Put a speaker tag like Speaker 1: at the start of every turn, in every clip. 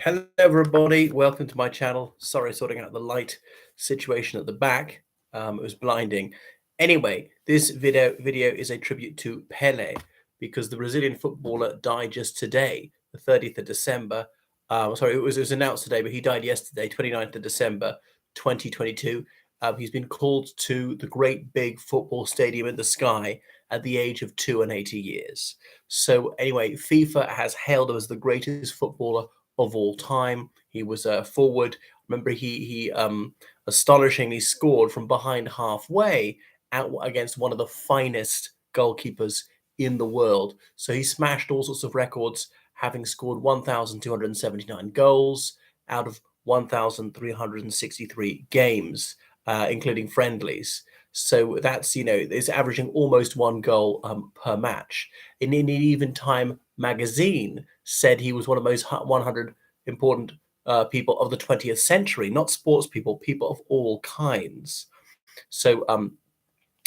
Speaker 1: Hello, everybody. Welcome to my channel. Sorry, sorting out the light situation at the back. It was blinding. Anyway, this video is a tribute to Pele because the Brazilian footballer died just today, the 30th of December. Sorry, it was announced today, but he died yesterday, 29th of December, 2022. He's been called to the great big football stadium in the sky at the age of 82 years. So anyway, FIFA has hailed him as the greatest footballer of all time. He was a forward. Remember, he astonishingly scored from behind halfway out against one of the finest goalkeepers in the world. So he smashed all sorts of records, having scored 1,279 goals out of 1,363 games, including friendlies. So that's, it's averaging almost one goal per match. In Even Time magazine said he was one of the most 100 important people of the 20th century, not sports people, people of all kinds. So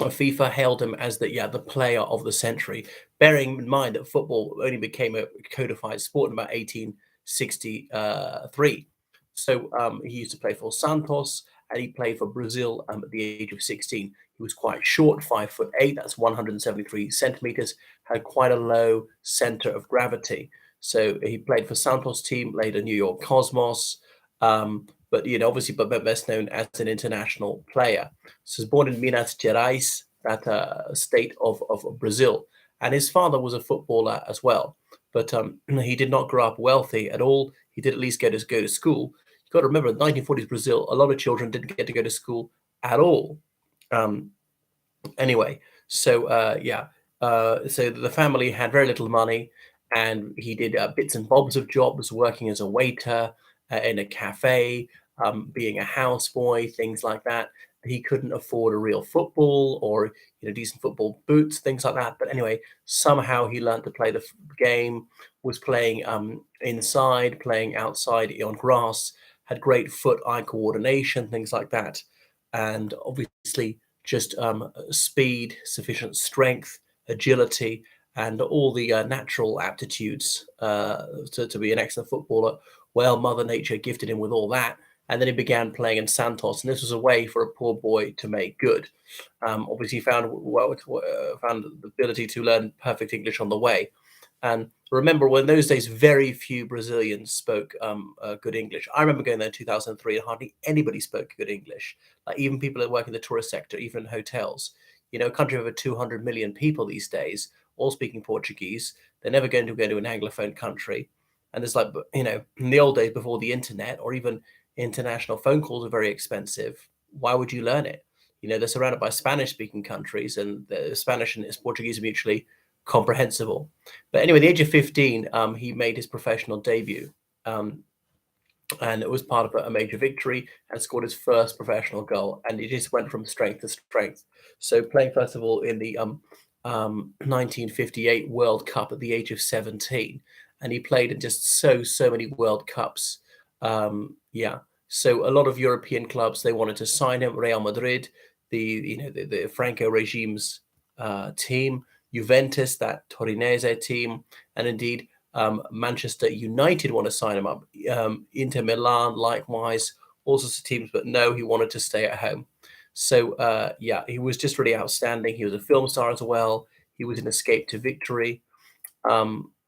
Speaker 1: FIFA hailed him as the player of the century, bearing in mind that football only became a codified sport in about 1863. So he used to play for Santos and he played for Brazil at the age of 16. He was quite short, 5'8", that's 173 centimeters, had quite a low center of gravity. So he played for Santos team, later New York Cosmos, but obviously, but best known as an international player. So he was born in Minas Gerais, that state of Brazil, and his father was a footballer as well. But he did not grow up wealthy at all. He did at least go to school. You've got to remember, in the 1940s Brazil, a lot of children didn't get to go to school at all. Um, Anyway, so so the family had very little money, and he did bits and bobs of jobs, working as a waiter in a cafe, being a houseboy, things like that. He couldn't afford a real football or decent football boots, things like that. But anyway, somehow he learned to play the game. Was playing inside, playing outside on grass. Had great foot-eye coordination, things like that, and obviously just speed, sufficient strength, agility, and all the natural aptitudes to be an excellent footballer. Well, Mother Nature gifted him with all that. And then he began playing in Santos, and this was a way for a poor boy to make good. Obviously, he found the ability to learn perfect English on the way. And remember, well, in those days, very few Brazilians spoke good English. I remember going there in 2003, and hardly anybody spoke good English. Like even people that work in the tourist sector, even in hotels. A country of over 200 million people these days, all speaking Portuguese. They're never going to go to an Anglophone country. And there's like, in the old days before the internet or even international phone calls are very expensive. Why would you learn it? They're surrounded by Spanish-speaking countries, and the Spanish and Portuguese are mutually comprehensible. But anyway, at the age of 15, he made his professional debut. And it was part of a major victory and scored his first professional goal. And it just went from strength to strength. So playing first of all in the 1958 World Cup at the age of 17, and he played in just so many World Cups. Yeah, so a lot of European clubs, they wanted to sign him. Real Madrid, the Franco regime's team, Juventus, that Torinese team, and indeed Manchester United want to sign him up. Inter Milan, likewise, all sorts of teams, but no, he wanted to stay at home. So yeah, he was just really outstanding. He was a film star as well. He was an escape to victory.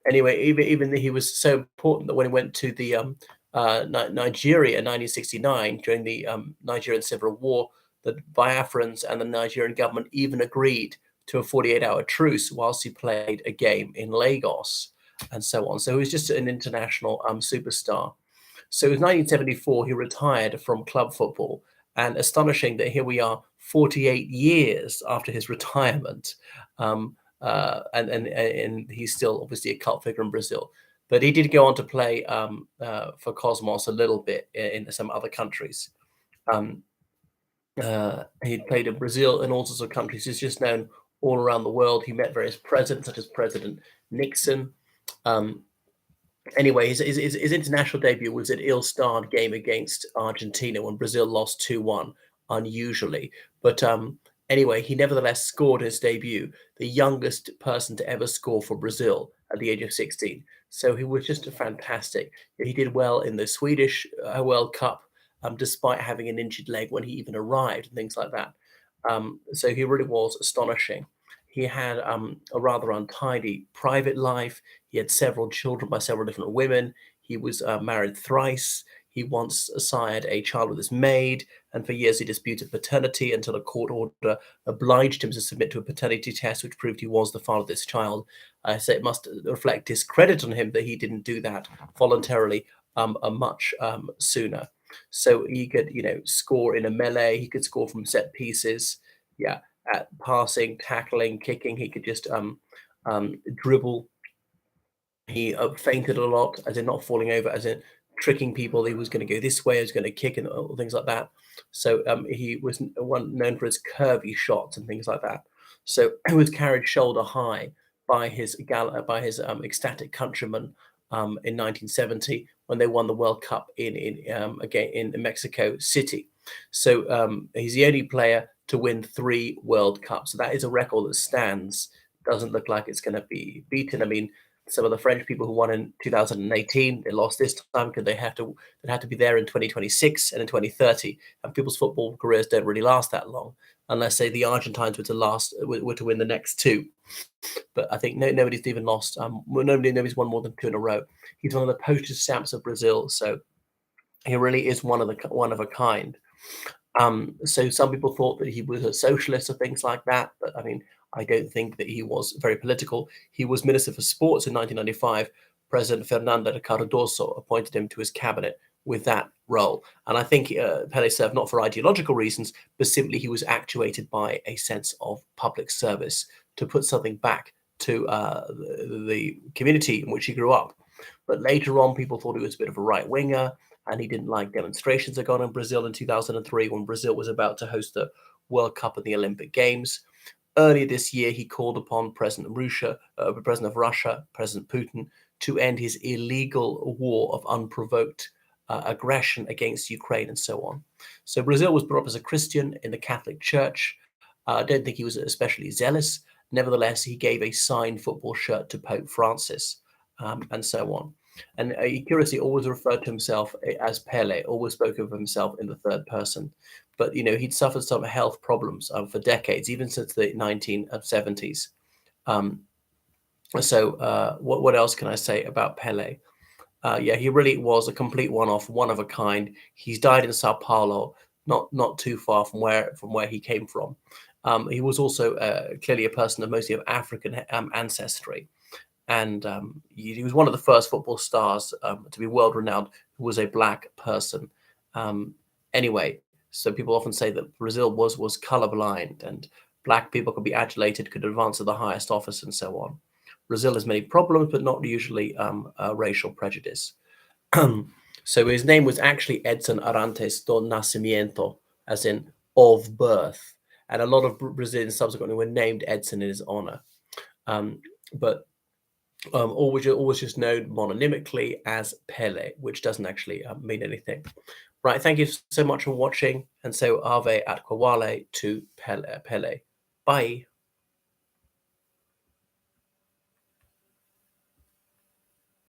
Speaker 1: Anyway, even he was so important that when he went to the Nigeria in 1969 during the Nigerian Civil War, the Biafrans and the Nigerian government even agreed to a 48-hour truce whilst he played a game in Lagos, and so on. So he was just an international superstar. So in 1974, he retired from club football, and astonishing that here we are 48 years after his retirement, and he's still obviously a cult figure in Brazil. But he did go on to play for Cosmos a little bit in some other countries. Um, he played in Brazil and all sorts of countries. He's just known all around the world. He met various presidents, such as President Nixon. Um, anyway, his international debut was an ill-starred game against Argentina when Brazil lost 2-1, unusually. But anyway, he nevertheless scored his debut, the youngest person to ever score for Brazil at the age of 16. So he was just a fantastic. He did well in the Swedish World Cup, despite having an injured leg when he even arrived and things like that. So he really was astonishing. He had a rather untidy private life. He had several children by several different women. He was married thrice. He once sired a child with his maid, and for years he disputed paternity until a court order obliged him to submit to a paternity test, which proved he was the father of this child. So it must reflect discredit on him that he didn't do that voluntarily much sooner. So he could, score in a melee. He could score from set pieces. Yeah, at passing, tackling, kicking. He could just dribble. He feinted a lot, as in not falling over, as in tricking people. He was going to go this way, he was going to kick, and all things like that. So he was one known for his curvy shots and things like that. So he was carried shoulder high by his ecstatic countrymen in 1970 when they won the World Cup in again in Mexico City. So he's the only player to win 3 World Cups. So that is a record that stands. Doesn't look like it's going to be beaten. I mean, some of the French people who won in 2018, they lost this time because they had to be there in 2026 and in 2030. And people's football careers don't really last that long, unless say the Argentines were to win the next two. But I think nobody's even lost. Nobody's won more than two in a row. He's one of the poster stamps of Brazil, so he really is one of a kind. So some people thought that he was a socialist or things like that, but I mean, I don't think that he was very political. He was Minister for Sports in 1995. President Fernando Cardoso appointed him to his cabinet with that role. And I think Pele served not for ideological reasons, but simply he was actuated by a sense of public service to put something back to the community in which he grew up. But later on, people thought he was a bit of a right winger, and he didn't like demonstrations that got in Brazil in 2003 when Brazil was about to host the World Cup and the Olympic Games. Earlier this year, he called upon President of Russia, President Putin, to end his illegal war of unprovoked aggression against Ukraine and so on. So Brazil was brought up as a Christian in the Catholic Church. I don't think he was especially zealous. Nevertheless, he gave a signed football shirt to Pope Francis and so on. And he curiously always referred to himself as Pele, always spoke of himself in the third person. But, he'd suffered some health problems for decades, even since the 1970s. Um, what else can I say about Pele? Yeah, he really was a complete one-off, one of a kind. He's died in Sao Paulo, not too far from where he came from. He was also clearly a person of mostly of African ancestry. And he was one of the first football stars to be world renowned who was a black person. Um, anyway, so people often say that Brazil was colorblind and black people could be adulated, could advance to the highest office, and so on. Brazil has many problems, but not usually racial prejudice. So his name was actually Edson Arantes do Nascimento, as in of birth, and a lot of Brazilians subsequently were named Edson in his honor. But always just known mononymically as Pele, which doesn't actually mean anything. Right, thank you so much for watching, and so Ave at Kwale to Pele. Bye.